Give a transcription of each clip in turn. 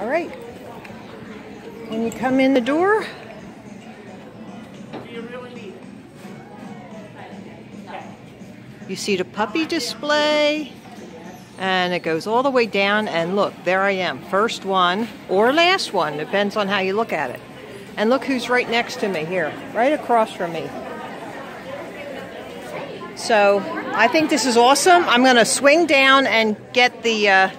right. When you come in the door, you see the puppy display, and it goes all the way down, and look, there I am. First one or last one, depends on how you look at it. And look who's right next to me here, right across from me. So I think this is awesome. I'm going to swing down and get the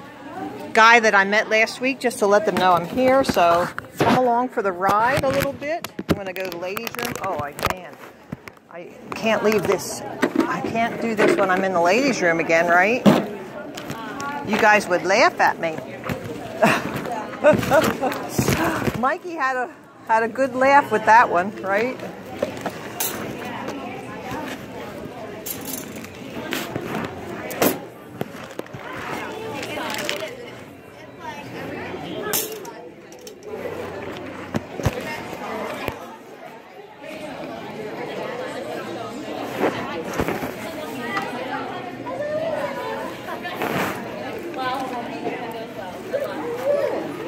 guy that I met last week just to let them know I'm here. So come along for the ride a little bit. I'm going to go to the ladies' room. Oh, I can't leave this. I can't do this when I'm in the ladies' room again, right? You guys would laugh at me. Mikey had a good laugh with that one, right?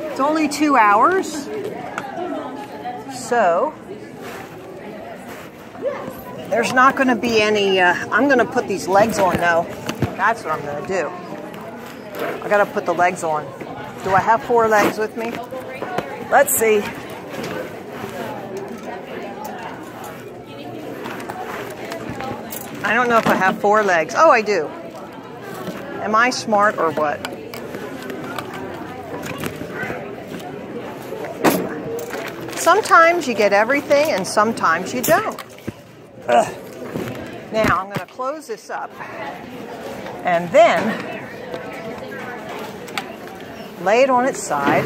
It's only 2 hours, so there's not going to be any, I'm going to put these legs on though. That's what I'm going to do. I got to put the legs on. Do I have 4 legs with me? Let's see. I don't know if I have 4 legs. Oh, I do. Am I smart or what? Sometimes you get everything and sometimes you don't. Ugh. Now I'm going to close this up and then lay it on its side.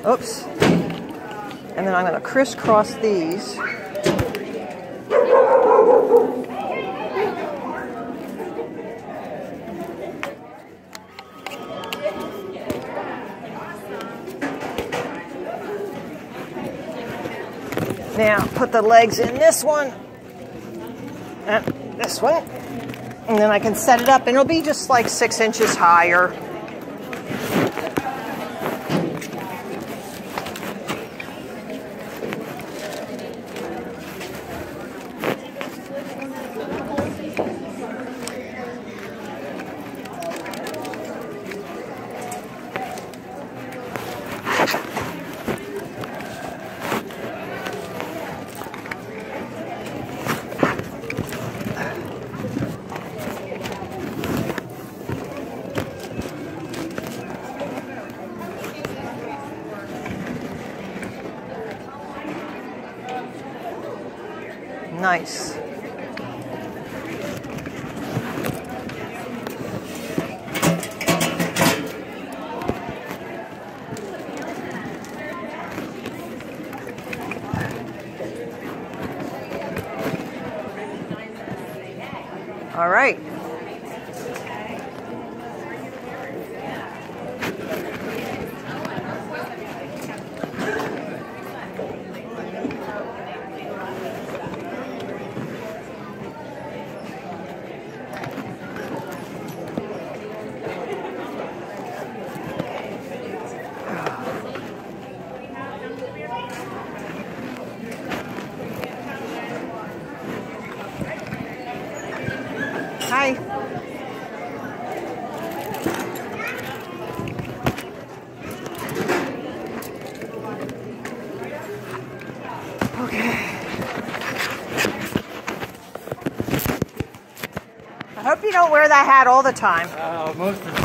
Oops. And then I'm going to crisscross these. Now, put the legs in this one, and this one, and then I can set it up, and it'll be just like 6 inches higher. Nice. All right. Hi. Okay. I hope you don't wear that hat all the time. Most of it.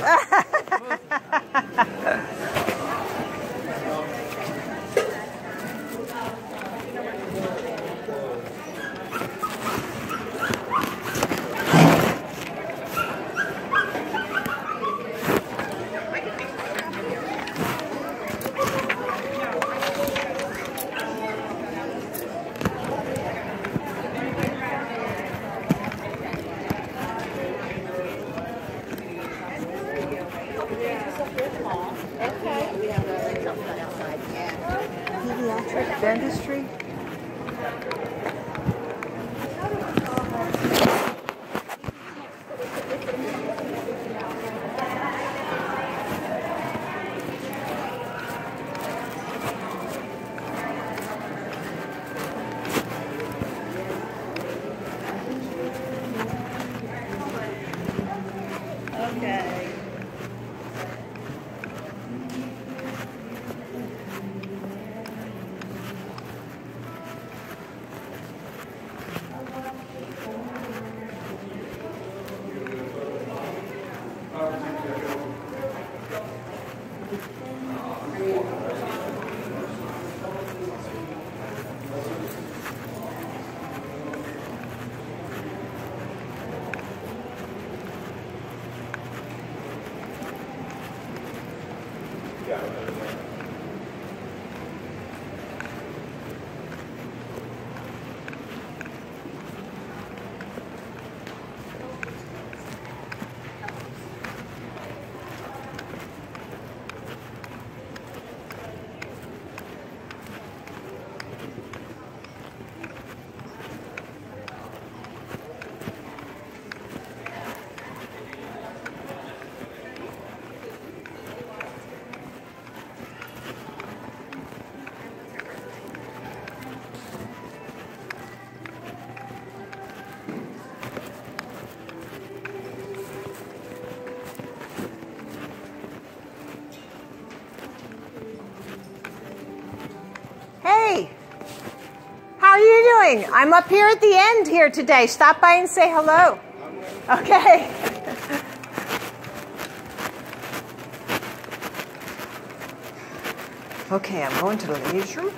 doing? I'm up here at the end here today. Stop by and say hello. Okay. Okay, I'm going to the ladies' room.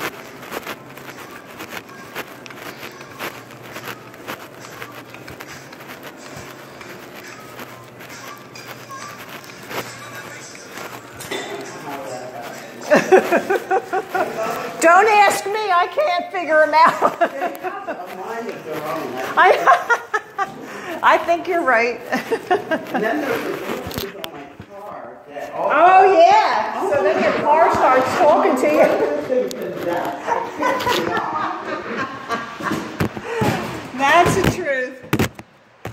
Don't ask me, I can't figure them out. I think you're right. And then there's the Bluetooth on my car that oh yeah, so then your car starts talking to you. That's the truth.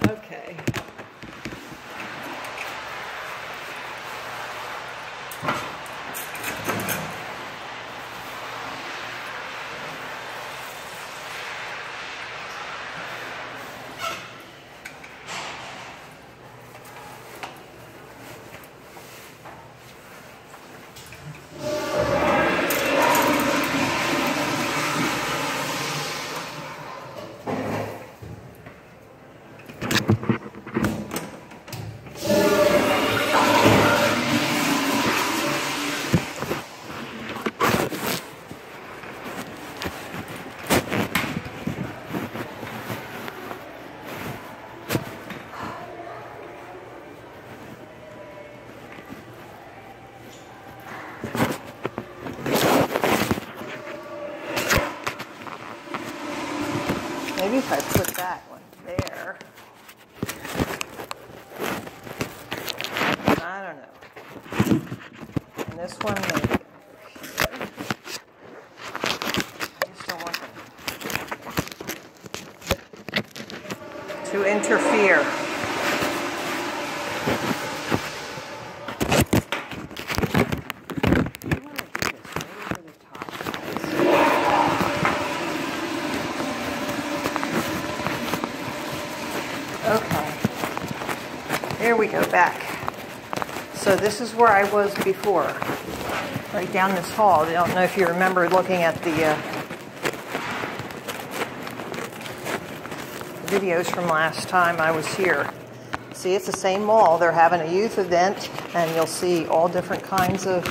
Okay. Maybe if I put that one there. I don't know. And this one maybe over here. I just don't want them to interfere. Okay, there we go, back. So this is where I was before, right down this hall. I don't know if you remember looking at the videos from last time I was here. See, it's the same mall. They're having a youth event, and you'll see all different kinds of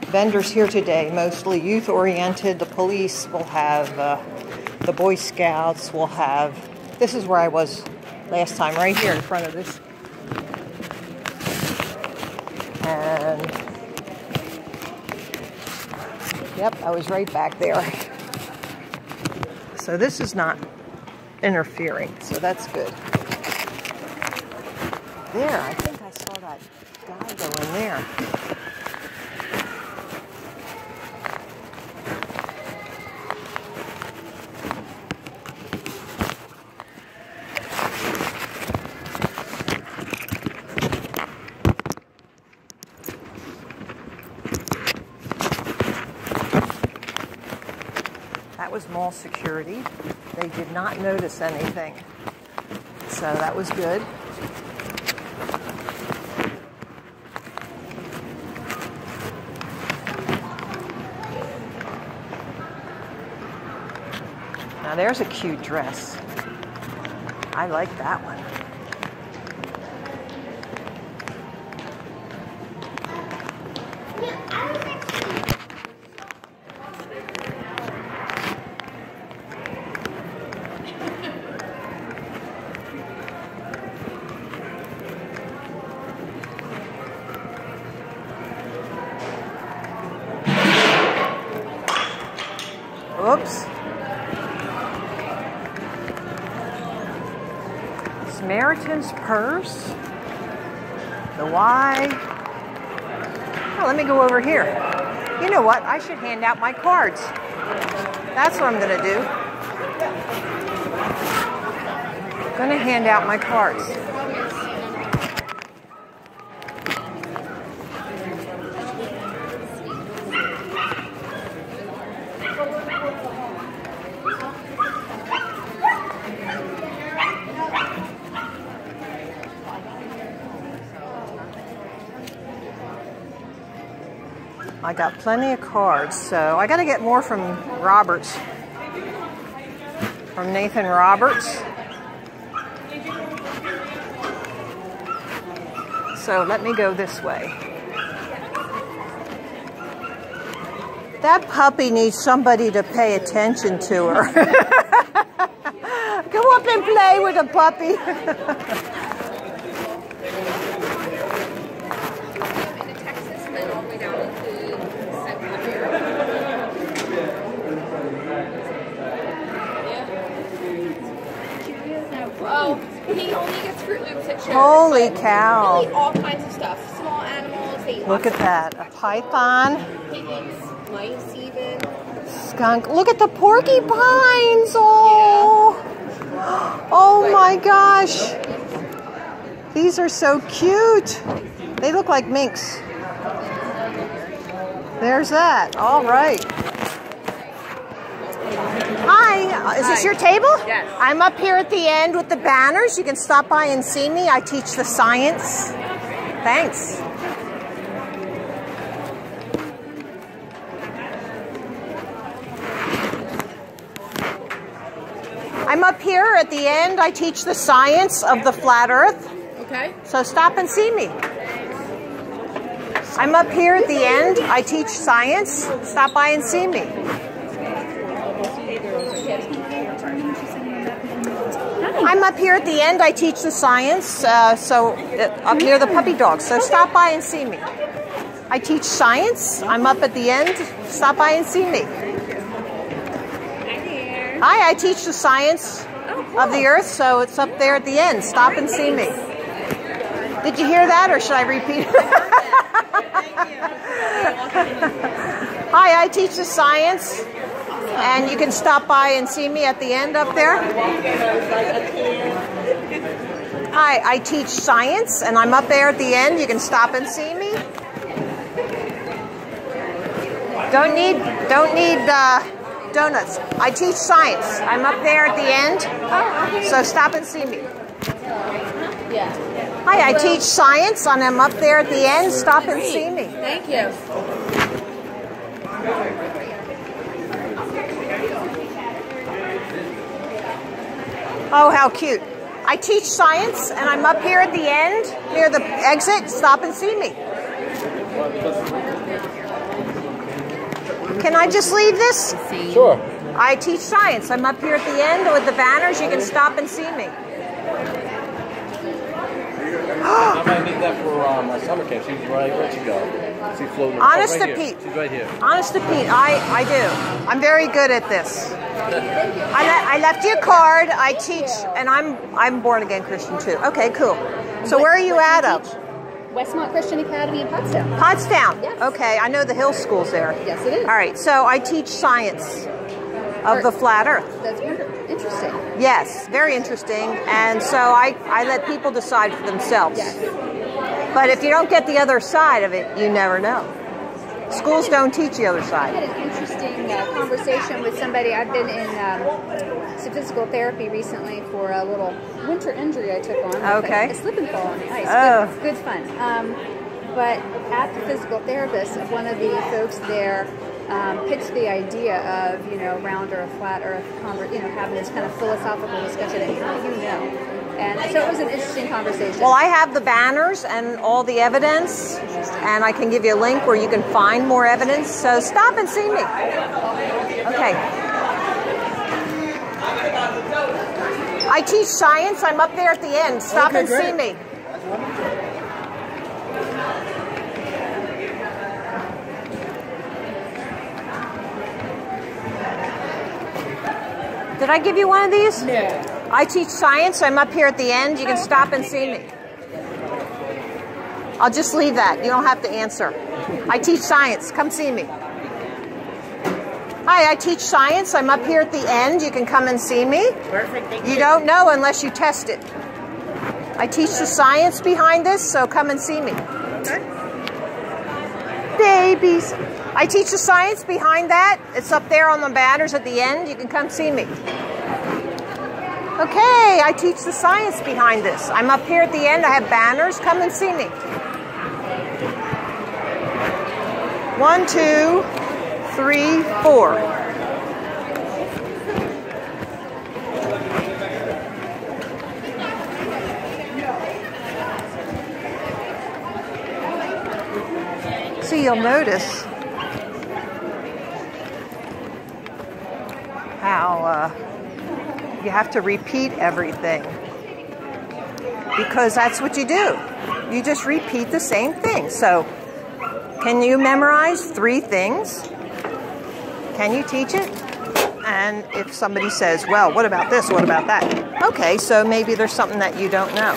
vendors here today, mostly youth-oriented. The police will have, the Boy Scouts will have, this is where I was last time, right here in front of this. And, yep, I was right back there. So this is not interfering, so that's good. There, I think I saw that guy go in there. That was mall security. They did not notice anything. So that was good. Now there's a cute dress. I like that one. Oops. Samaritan's Purse. The Y. Oh, let me go over here. You know what? I should hand out my cards. That's what I'm going to do. I'm going to hand out my cards. I got plenty of cards, so I got to get more from Robert's. from Nathan Roberts. So let me go this way. That puppy needs somebody to pay attention to her. Go up and play with the puppy. Oh, he only gets Fruit Loops at shows. Holy cow. They eat all kinds of stuff. Small animals. They eat Look at that. A python. He eats mice even. Skunk. Look at the porcupines. Oh. Oh my gosh. These are so cute. They look like minks. There's that. All right. Hi, is this your table? Yes. I'm up here at the end with the banners. You can stop by and see me. I teach the science. Thanks. I'm up here at the end. I teach the science of the flat earth. Okay. So stop and see me. I'm up here at the end. I teach science. Stop by and see me. I'm up here at the end. I teach the science, up near the puppy dogs. So stop by and see me. I teach science. I'm up at the end. Stop by and see me. Hi, I teach the science of the earth, so it's up there at the end. Stop and see me. Did you hear that, or should I repeat it? Hi, I teach the science. And you can stop by and see me at the end up there. Hi, I teach science, and I'm up there at the end. You can stop and see me. Don't need donuts. I teach science. I'm up there at the end, so stop and see me. Hi, I teach science, and I'm up there at the end. Stop and see me. Thank you. Oh, how cute. I teach science, and I'm up here at the end, near the exit. Stop and see me. Can I just leave this? Sure. I teach science. I'm up here at the end with the banners. You can stop and see me. I might need that for my summer camp. She's right. Where'd she go? She's floating. Honest right to here. Pete. She's right here. Honest to Pete, I do. I'm very good at this. I left you a card. I teach, and I'm born again Christian too. Okay, cool. So where are you at of? Westmont Christian Academy in Pottstown. Pottstown. Yes. Okay, I know the Hill School's there. Yes, it is. All right, so I teach science of the flat earth. That's wonderful. Interesting. Yes, very interesting. And so I let people decide for themselves. Yes. But if you don't get the other side of it, you never know. Schools don't teach the other I side. had an interesting conversation with somebody. I've been in some physical therapy recently for a little winter injury I took on. Okay. A slip and fall on the ice. Oh. Good fun. But at the physical therapist, one of the folks there pitched the idea of, round or flat earth, having this kind of philosophical discussion. And how do you know? And so it was an interesting conversation. Well, I have the banners and all the evidence, and I can give you a link where you can find more evidence. So stop and see me. Okay. I teach science. I'm up there at the end. Stop and see me. Did I give you one of these? No. I teach science. I'm up here at the end. You can stop and see me. I'll just leave that. You don't have to answer. I teach science. Come see me. Hi, I teach science. I'm up here at the end. You can come and see me. Perfect. Thank you. You don't know unless you test it. I teach the science behind this, so come and see me. Okay. Babies. I teach the science behind that. It's up there on the banners at the end. You can come see me. Okay, I teach the science behind this. I'm up here at the end. I have banners. Come and see me. 1, 2, 3, 4. maybe you'll notice how you have to repeat everything, because that's what you do. You just repeat the same thing. So, can you memorize 3 things? Can you teach it? And if somebody says, well, what about this? What about that? Okay, so maybe there's something that you don't know.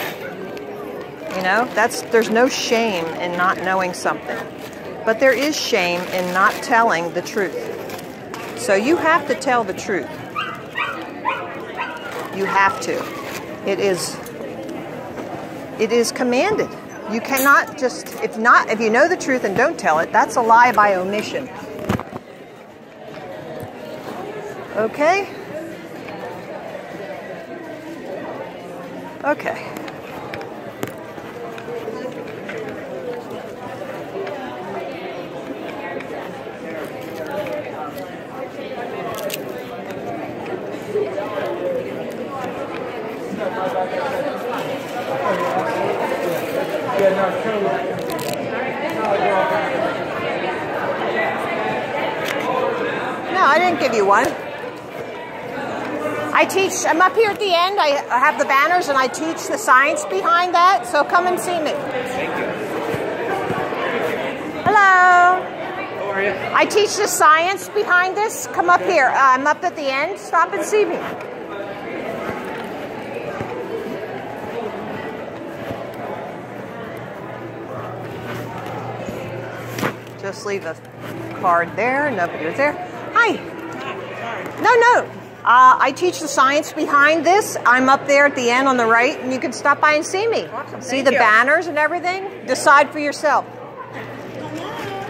You know, there's no shame in not knowing something. But there is shame in not telling the truth. So you have to tell the truth. You have to. It is commanded. You cannot just, if you know the truth and don't tell it, that's a lie by omission. Okay? Okay. No, I didn't give you one. I'm up here at the end. I have the banners and I teach the science behind that, so come and see me. Thank you. Hello. How are you? I teach the science behind this. Come up here. I'm up at the end. Stop and see me. Just leave a card there. Nobody was there. Hi. No. I teach the science behind this. I'm up there at the end on the right, and you can stop by and see me. Awesome. See the banners and everything? Decide for yourself.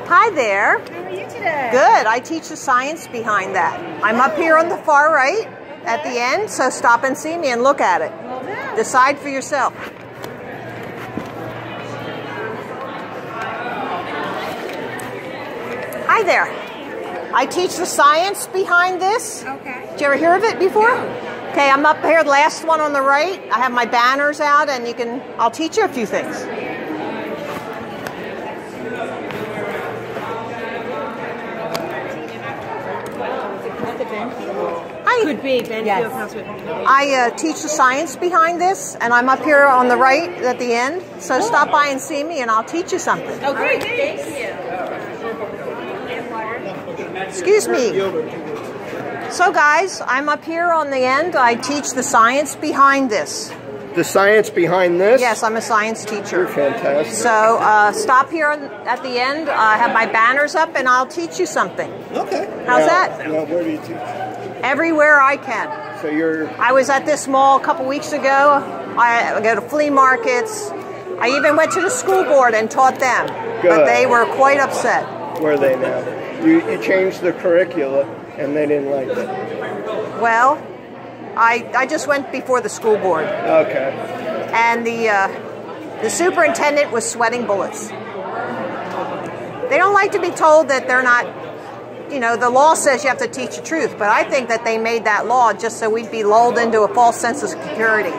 Hi there. How are you today? Good. I teach the science behind that. I'm up here on the far right at the end, so stop and see me and look at it. Well done. Decide for yourself. Hi there. I teach the science behind this. Okay. Did you ever hear of it before? Okay, I'm up here, the last one on the right. I have my banners out, and I'll teach you a few things. Hi. Could be Benfield. Yes. Hospital. I teach the science behind this, and I'm up here on the right at the end. So stop by and see me, and I'll teach you something. Oh, great. Thank you. Excuse me. So guys, I'm up here on the end. I teach the science behind this. The science behind this? Yes, I'm a science teacher. You're fantastic. So stop here at the end. I have my banners up, and I'll teach you something. Okay. How's that? Now, where do you teach? Everywhere I can. So I was at this mall a couple weeks ago. I go to flea markets. I even went to the school board and taught them. Good. But they were quite upset. Where are they now? You changed the curricula, and they didn't like it. Well, I just went before the school board. Okay. And the superintendent was sweating bullets. They don't like to be told that they're not, the law says you have to teach the truth, but I think that they made that law just so we'd be lulled into a false sense of security.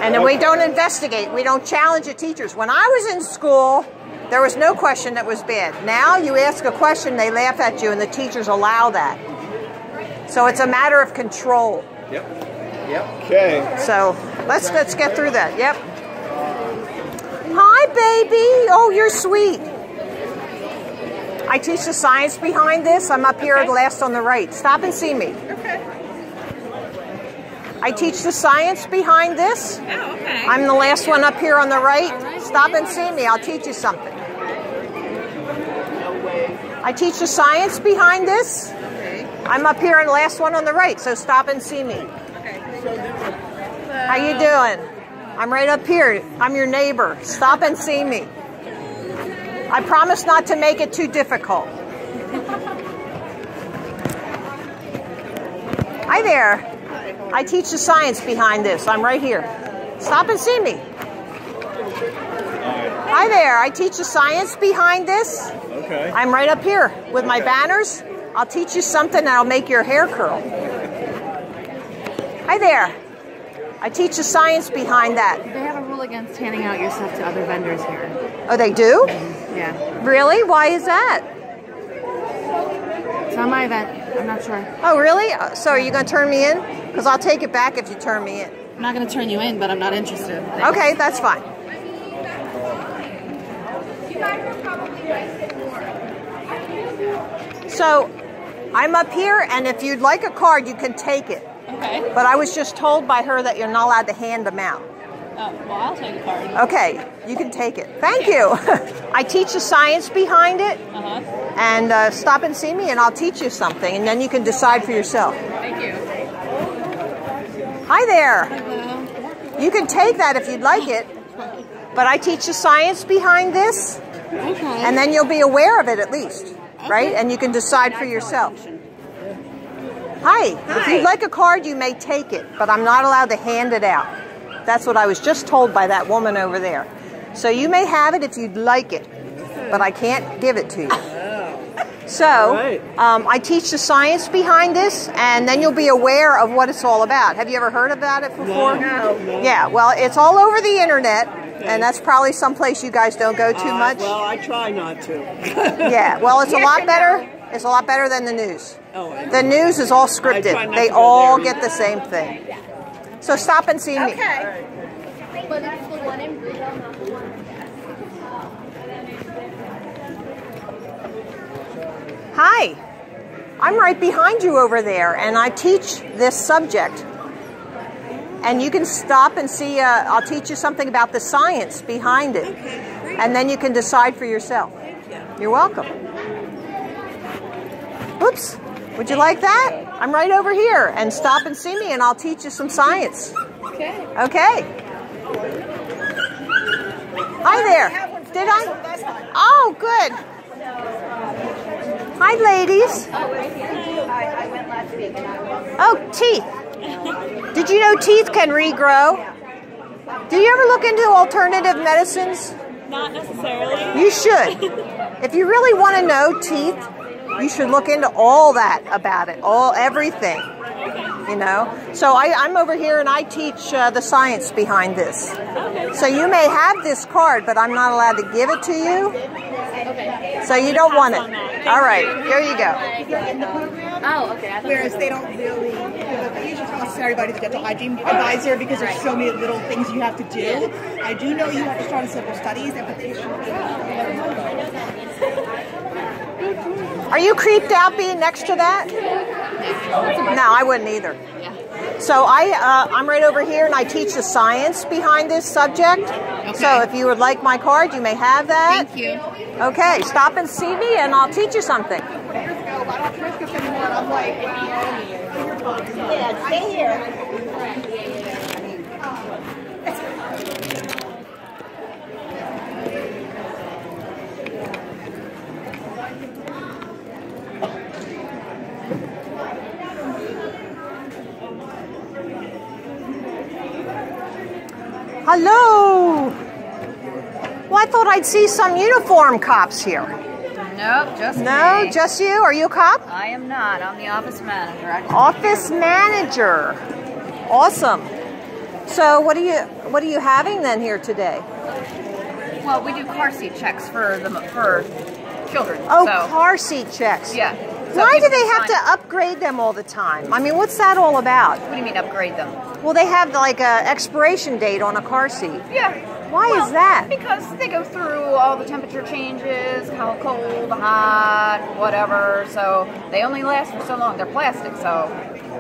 And then we don't investigate. We don't challenge the teachers. When I was in school, there was no question that was bad. Now you ask a question, they laugh at you, and the teachers allow that. So it's a matter of control. Yep. Okay. So let's get through that. Yep. Hi, baby. Oh, you're sweet. I teach the science behind this. I'm up here last on the right. Stop and see me. Okay. I teach the science behind this. Oh, okay. I'm the last one up here on the right. Stop and see me. I'll teach you something. I teach the science behind this. I'm up here and the last one on the right, so stop and see me. Okay. How you doing? I'm right up here. I'm your neighbor. Stop and see me. I promise not to make it too difficult. Hi there. I teach the science behind this. I'm right here. Stop and see me. Hi there. I teach the science behind this. Okay. I'm right up here with my banners. I'll teach you something that'll make your hair curl. Hi there. I teach the science behind that. They have a rule against handing out your stuff to other vendors here. Oh, they do? Yeah. Really? Why is that? It's not my event. I'm not sure. Oh, really? So are you going to turn me in? Because I'll take it back if you turn me in. I'm not going to turn you in, but I'm not interested. Okay, that's fine. So I'm up here, and if you'd like a card, you can take it. Okay. But I was just told by her that you're not allowed to hand them out. Oh, well, I'll take a card. Okay, you can take it. Thank you. I teach the science behind it. Uh-huh. And stop and see me, and I'll teach you something, and then you can decide for yourself. Thank you. Hi there. Hello. You can take that if you'd like it, but I teach the science behind this, Okay. and then you'll be aware of it at least, right? And you can decide for yourself. Hi. If you'd like a card, you may take it, but I'm not allowed to hand it out. That's what I was just told by that woman over there. So you may have it if you'd like it, but I can't give it to you. So I teach the science behind this, and then you'll be aware of what it's all about. Have you ever heard about it before? No. Yeah, well, it's all over the internet, and that's probably someplace you guys don't go too much. Well, I try not to. Yeah, well, it's a lot better. It's a lot better than the news. Oh, I The news is all I try scripted. not They to go all there. get the same thing. So stop and see me. Okay. But it's the one in Brazil, not the one in Hi, I'm right behind you over there, and I teach this subject. And you can stop and see, I'll teach you something about the science behind it. And then you can decide for yourself. You're welcome. Oops, would you like that? I'm right over here, and stop and see me, and I'll teach you some science. Okay. Okay. Hi there. Did I? Oh, good. Hi, ladies. I went last week and I was. Oh, teeth. Did you know teeth can regrow? Do you ever look into alternative medicines? Not necessarily. You should. If you really want to know teeth, you should look into all that about it, everything. You know, so I'm over here and I teach the science behind this. So you may have this card, but I'm not allowed to give it to you. So you don't want it. All right, here you go. Oh, okay. Whereas they don't really, they usually tell us everybody to get to hygiene advisor because there's so many little things you have to do. I do know you have to start on several studies and petition. Are you creeped out being next to that? No, I wouldn't either. So I'm right over here and I teach the science behind this subject. So if you would like my card, you may have that. Thank you. Okay, stop and see me and I'll teach you something. Years ago, but I don't drink this anymore. I'm like, Yeah, stay here. Hello. Well, I thought I'd see some uniform cops here. Nope, just No, me. just you? Are you a cop? I am not. I'm the office manager. I just Office manager. Awesome. So what are you having then here today? Well, we do car seat checks for children. Oh, so, car seat checks. yeah. So Why do people they have sign- to upgrade them all the time? I mean, what's that all about? What do you mean upgrade them? Well, they have like a expiration date on a car seat. Yeah. Why Well, is that? Because they go through all the temperature changes, how cold, hot, whatever. So they only last for so long. They're plastic, so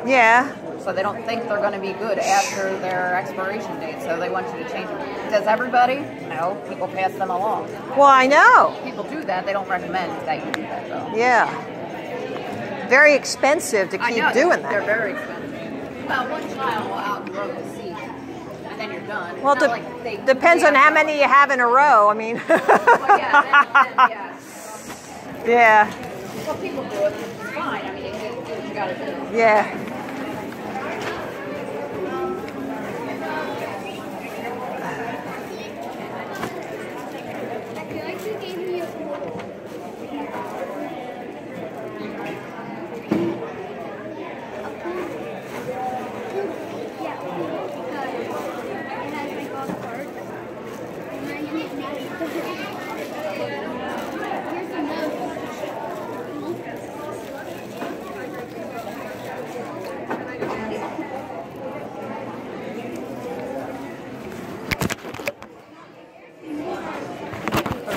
Yeah. they don't think they're going to be good after their expiration date. So they want you to change them. Does everybody? No. People pass them along. Well, I know. People do that. They don't recommend that you do that, though. Yeah. Very expensive to I keep know, doing they're that. very expensive. Well, one child will outgrow the seat, and then you're done. It's Well, not like they depends on how many you have in a row. I mean. Well, yeah, yeah. Yeah. Well, people do it. It's fine. I mean, you do what you got to do. Yeah. I feel like you gave me a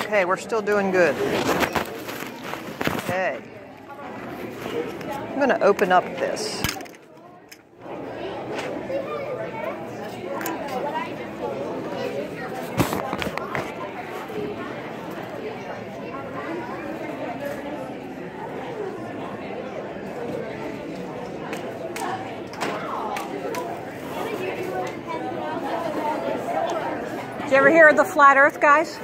Okay, we're still doing good. Okay. I'm going to open up this. Did you ever hear of the flat earth, guys?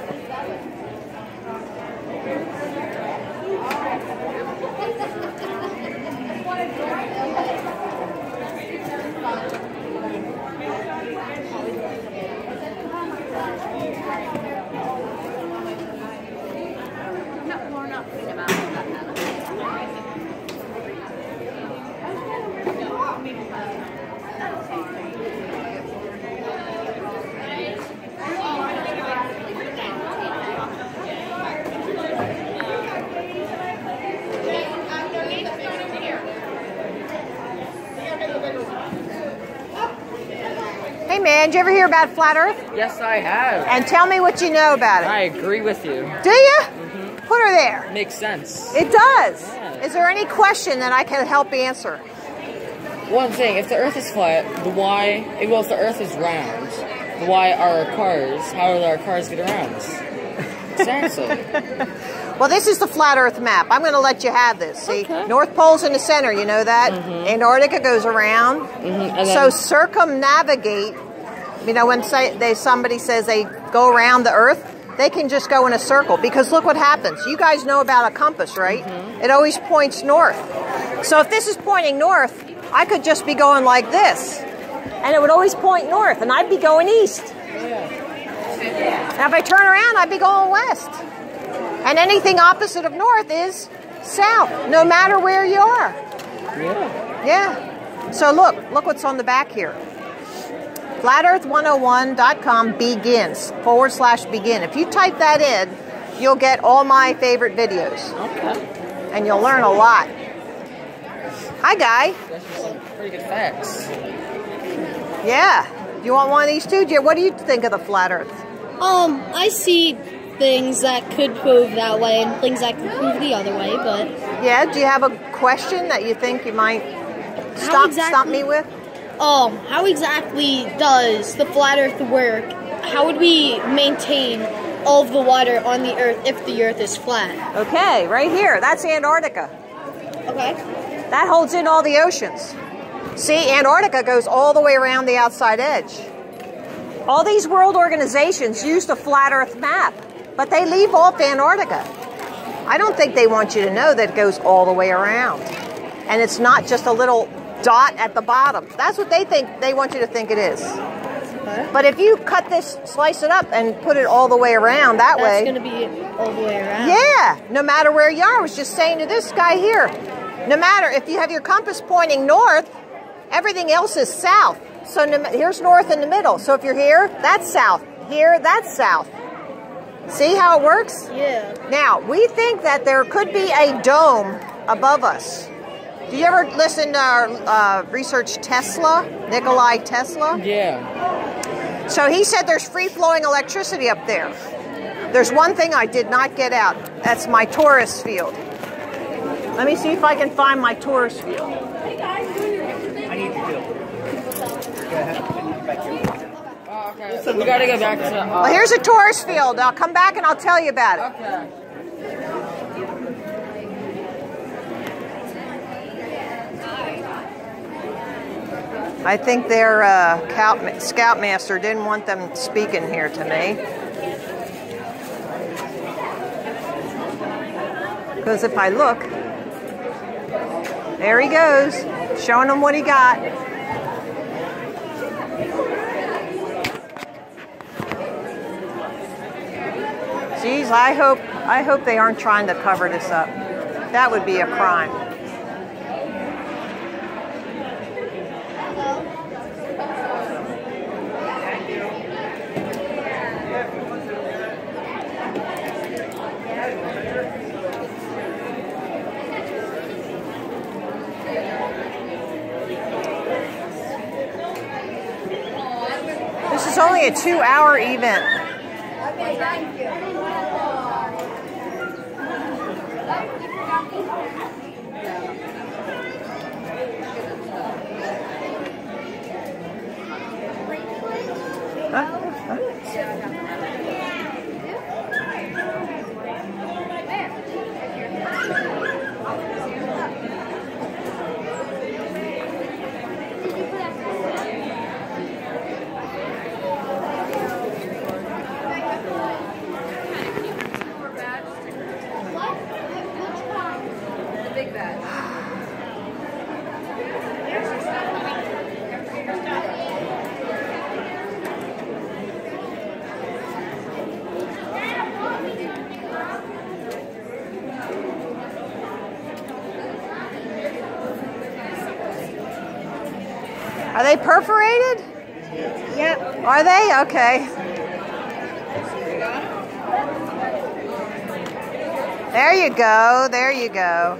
Hey man, did you ever hear about flat earth? Yes, I have. And tell me what you know about it. I agree with you. Do you? Mm-hmm. Put her there. Makes sense. It does. Yeah. Is there any question that I can help answer? One thing, if the earth is flat, the why, well, if the earth is round, the why are our cars, how do our cars get around? Seriously. Well, this is the flat earth map. I'm going to let you have this. See, Okay. North Pole's in the center, you know that? Mm-hmm. Antarctica goes around. Mm-hmm. So circumnavigate, you know, when somebody says they go around the earth, they can just go in a circle. Because look what happens. You guys know about a compass, right? Mm-hmm. It always points north. So if this is pointing north, I could just be going like this. And it would always point north, and I'd be going east. Now if I turn around, I'd be going west. And anything opposite of north is south, no matter where you are. Yeah. Yeah. So look what's on the back here. FlatEarth101.com begins/begin. If you type that in, you'll get all my favorite videos. Okay. And you'll learn a lot. Hi, Guy. That's just some pretty good facts. Yeah. You want one of these too? What do you think of the flat earth? I see things that could prove that way and things that could prove the other way, but... Yeah, do you have a question that you think you might stop me with? How exactly does the flat earth work? How would we maintain all of the water on the earth if the earth is flat? Okay, right here. That's Antarctica. Okay. That holds in all the oceans. See, Antarctica goes all the way around the outside edge. All these world organizations use the flat earth map, but they leave off Antarctica. I don't think they want you to know that it goes all the way around. And it's not just a little dot at the bottom. That's what they want you to think it is. Okay. But if you cut this, slice it up, and put it all the way around that way. That's going to be all the way around. Yeah, no matter where you are. I was just saying to this guy here, no matter if you have your compass pointing north, everything else is south. So here's north in the middle. So if you're here, that's south. Here, that's south. See how it works? Yeah. Now, we think that there could be a dome above us. Do you ever listen to research Tesla, Nikola Tesla? Yeah. So he said there's free-flowing electricity up there. There's one thing I did not get out. That's my torus field. Let me see if I can find my torus field. I need to do. Oh, okay. So we gotta go back to... Well, here's a torus field. I'll come back and I'll tell you about it. Okay. I think their scoutmaster didn't want them speaking here to me. Because if I look, there he goes, showing them what he got. Geez, I hope they aren't trying to cover this up. That would be a crime. This is only a 2-hour event. Okay, thank you. Are they perforated? Yep. Are they? Okay. There you go. There you go.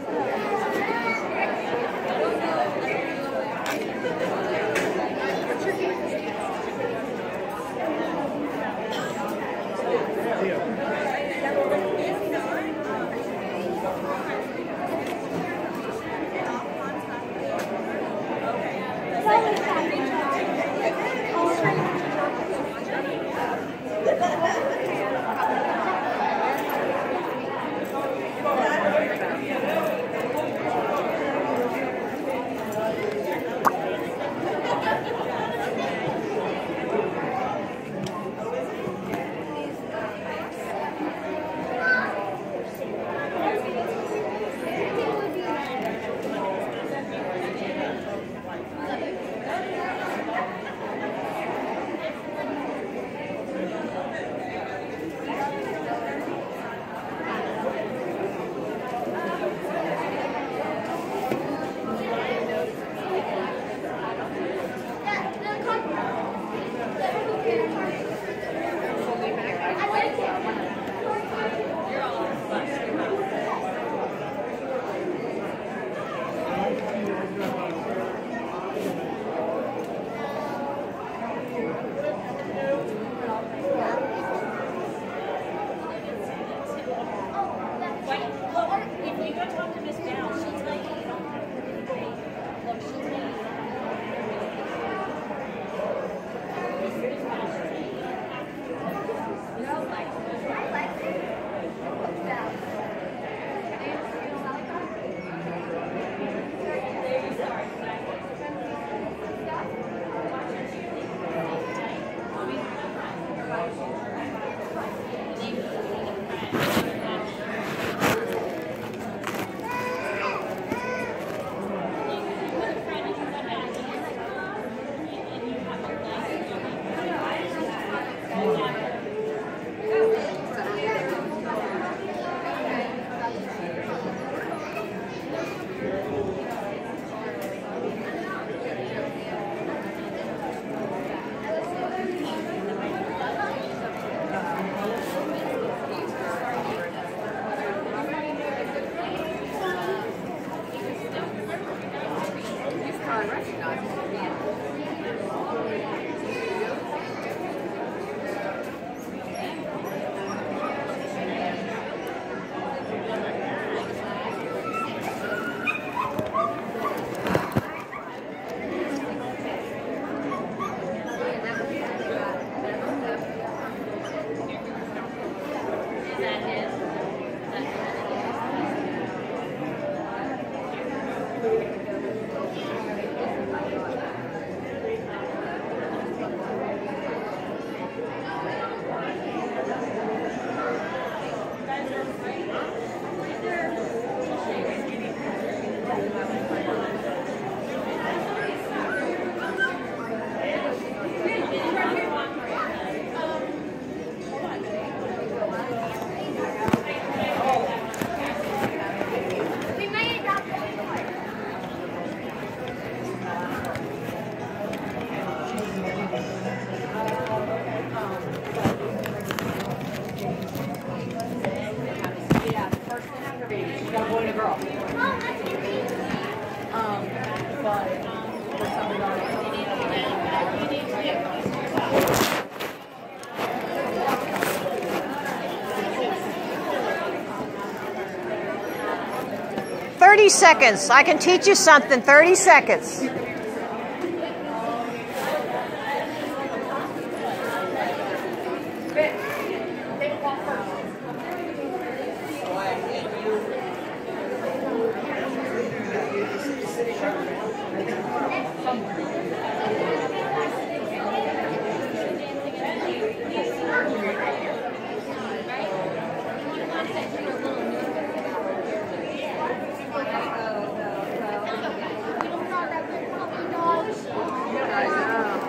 30 seconds. I can teach you something. 30 seconds.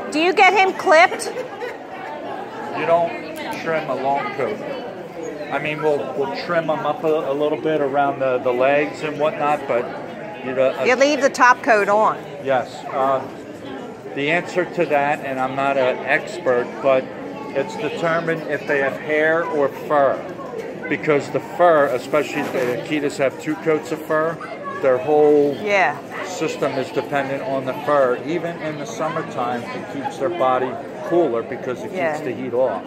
Do you get him clipped? You don't trim a long coat. I mean, we'll trim them up a little bit around the legs and whatnot, but you leave the top coat on. Yes. The answer to that, and I'm not an expert, but it's determined if they have hair or fur. Because the fur, especially the Akitas have 2 coats of fur, their whole system is dependent on the fur. Even in the summertime, it keeps their body cooler because it keeps the heat off.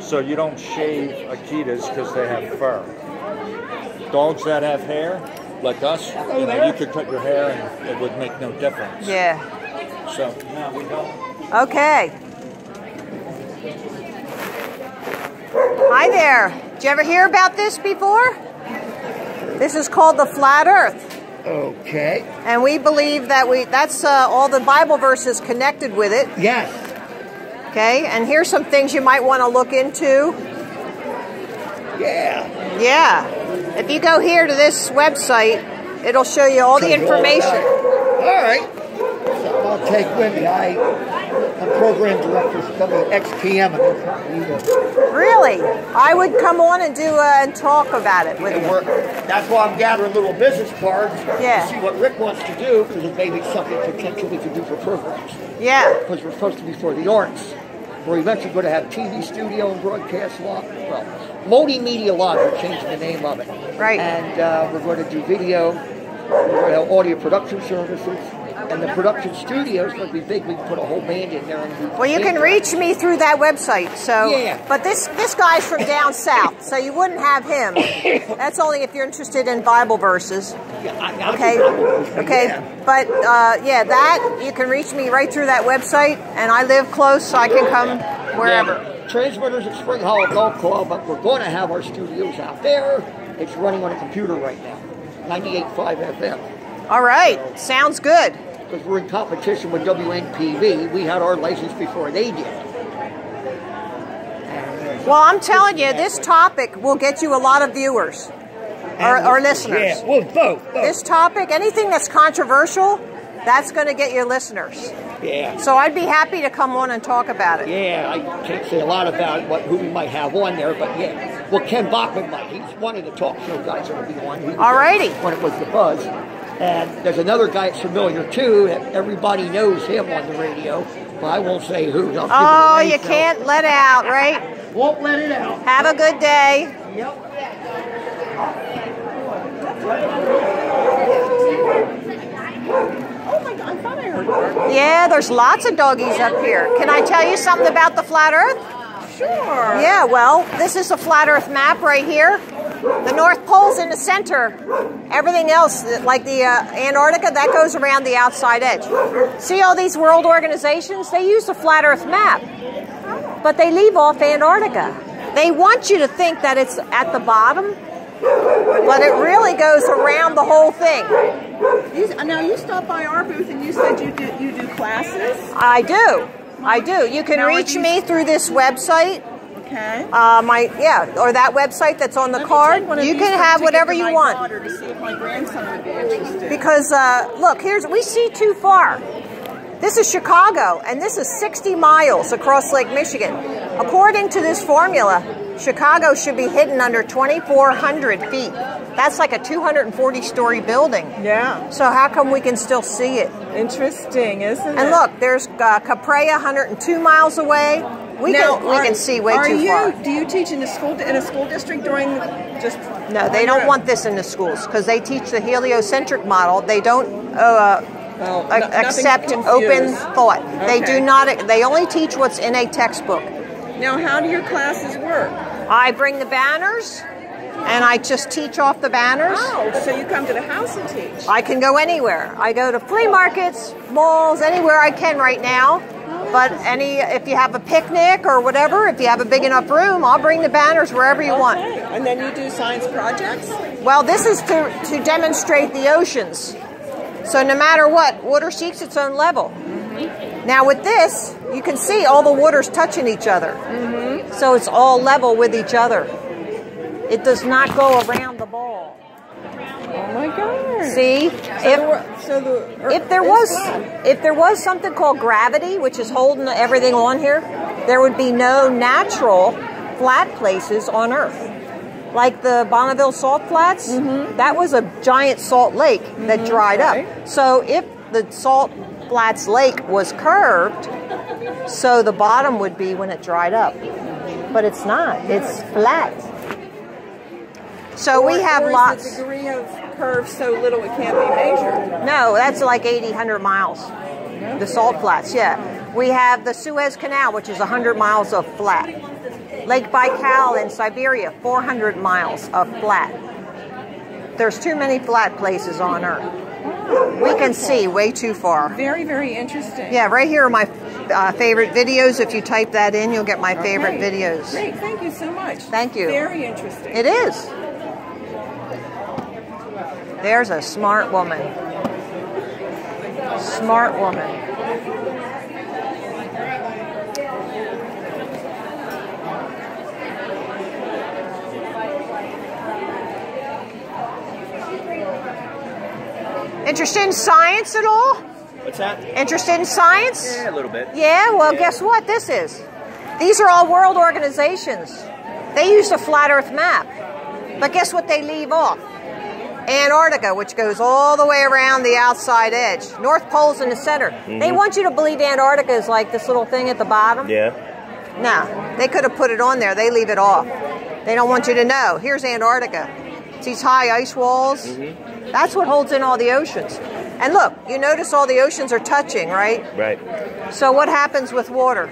So you don't shave Akitas because they have fur. Dogs that have hair, like us, you could cut your hair and it would make no difference. Yeah. So, no, we don't. Okay. Hi there. Did you ever hear about this before? This is called the flat earth. Okay. And we believe that that's all the Bible verses connected with it. Yes. Okay, and here's some things you might want to look into. Yeah. Yeah. If you go here to this website, it'll show you all the information. All right. So I'll take with me. I'm program director for XPM. Really? I would come on and do and talk about it with you. That's why I'm gathering little business cards to see what Rick wants to do, because it may be something potentially to do for programs. Yeah. Because we're supposed to be for the arts. We're eventually going to have TV studio and broadcast law. Well, multimedia law, we're changing the name of it. Right. And we're going to do video. We're going to have audio production services. And the production studio is going to be big. We can put a whole band in there. Well, you can reach me through that website. So, but this guy's from down south, so you wouldn't have him. That's only if you're interested in Bible verses. Okay. But that you can reach me right through that website, and I live close, so I can come wherever. Yeah, transmitters at Spring Hollow Golf Club, but we're going to have our studios out there. It's running on a computer right now, 98.5 FM. All right, sounds good. Because we're in competition with WNPV. We had our license before they did. Well, I'm telling you, this topic will get you a lot of viewers or listeners. Yeah, well, both. This topic, anything that's controversial, that's going to get your listeners. Yeah. So I'd be happy to come on and talk about it. Yeah, I can't say a lot about who we might have on there, but yeah. Well, Ken Bachman might. He's one of the talk show guys that will be on. Alrighty. When it was the Buzz. And there's another guy that's familiar too. Everybody knows him on the radio, but I won't say who. Oh, you can't let out, right? Won't let it out. Have a good day. Yep. Oh my God, I thought I heard that. Yeah, there's lots of doggies up here. Can I tell you something about the flat earth? Sure. Yeah, well, this is a flat earth map right here. The North Pole's in the center. Everything else, like the Antarctica, that goes around the outside edge. See all these world organizations? They use the flat earth map, but they leave off Antarctica. They want you to think that it's at the bottom, but it really goes around the whole thing. Now, you stopped by our booth and you said you do classes? I do. You can reach me through this website. Okay. Or that website that's on the card. You can have whatever you want. To see if my grandson would be interested. Because look, we see too far. This is Chicago, and this is 60 miles across Lake Michigan. According to this formula, Chicago should be hidden under 2,400 feet. That's like a 240-story building. Yeah. So how come we can still see it? Interesting, isn't it? And look, there's Caprea, 102 miles away. We can see way too far. Do you teach in a school district during just? No, they don't want this in the schools because they teach the heliocentric model. They don't accept open thought. Okay. They do not. They only teach what's in a textbook. Now, how do your classes work? I bring the banners. and I just teach off the banners. Oh, so you come to the house and teach? I can go anywhere. I go to flea markets, malls, anywhere I can right now. But if you have a picnic or whatever, if you have a big enough room, I'll bring the banners wherever you want. And then you do science projects? Well, this is to demonstrate the oceans. So no matter what, water seeks its own level. Now with this, you can see all the water's touching each other. So it's all level with each other. It does not go around the ball. Oh my God! See, if there was something called gravity, which is holding everything on here, there would be no natural flat places on Earth. Like the Bonneville Salt Flats, that was a giant salt lake that dried up. So if the Salt Flats Lake was curved, so the bottom would be when it dried up. But it's not. It's flat. So we have lots. Is the degree of curve so little it can't be measured? No, that's like 80, 100 miles. The salt flats, yeah. We have the Suez Canal, which is 100 miles of flat. Lake Baikal in Siberia, 400 miles of flat. There's too many flat places on Earth. We can see way too far. Very, very interesting. Yeah, right here are my favorite videos. If you type that in, you'll get my favorite videos. Great, thank you so much. Thank you. Very interesting. It is. There's a smart woman. Smart woman. Interested in science at all? What's that? Interested in science? Yeah, a little bit. Yeah, well, guess what this is? These are all world organizations. They use a flat Earth map. But guess what they leave off? Antarctica, which goes all the way around the outside edge. North Pole's in the center. They want you to believe Antarctica is like this little thing at the bottom. Yeah. No, they could have put it on there. They leave it off. They don't want you to know. Here's Antarctica. It's these high ice walls. That's what holds in all the oceans. And look, you notice all the oceans are touching, right? Right. So what happens with water?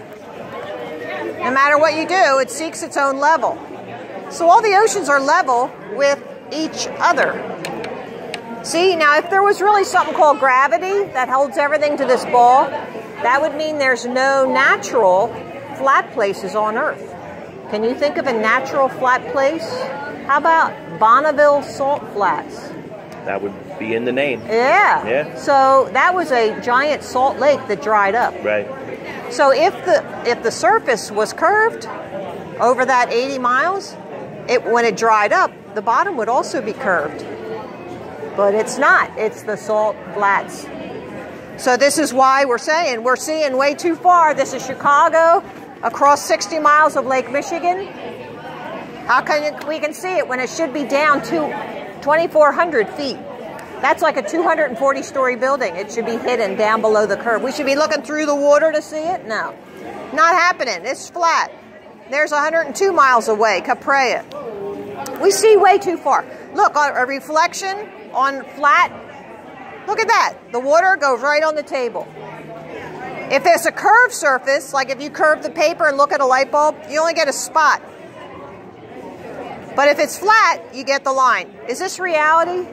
No matter what you do, it seeks its own level. So all the oceans are level with each other. See, now if there was really something called gravity that holds everything to this ball, that would mean there's no natural flat places on Earth. Can you think of a natural flat place? How about Bonneville Salt Flats? That would be in the name. Yeah. Yeah. So that was a giant salt lake that dried up. Right. So if the surface was curved over that 80 miles, when it dried up, the bottom would also be curved. But it's not. It's the salt flats. So this is why we're seeing way too far. This is Chicago, across 60 miles of Lake Michigan. How can we can see it when it should be down to 2,400 feet? That's like a 240-story building. It should be hidden down below the curve. We should be looking through the water to see it? No. Not happening. It's flat. There's 102 miles away, Caprea. We see way too far. Look, a reflection on flat. Look at that. The water goes right on the table. If there's a curved surface, like if you curve the paper and look at a light bulb, you only get a spot. But if it's flat, you get the line. Is this reality?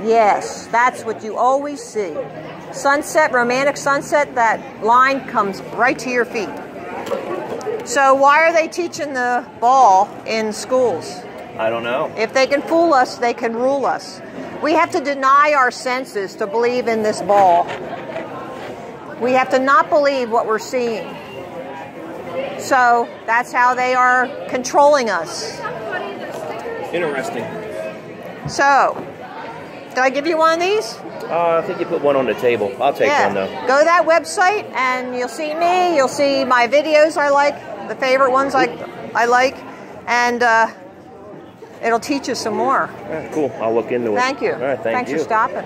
Yes, that's what you always see. Sunset, romantic sunset, that line comes right to your feet. So why are they teaching the ball in schools? I don't know. If they can fool us, they can rule us. We have to deny our senses to believe in this ball. We have to not believe what we're seeing. So that's how they are controlling us. Interesting. So, did I give you one of these? I think you put one on the table. I'll take one though. Go to that website and you'll see me. You'll see my videos I like, the favorite ones I like, and it'll teach you some more. Yeah, cool. I'll look into it. Thank you. All right, Thanks for stopping.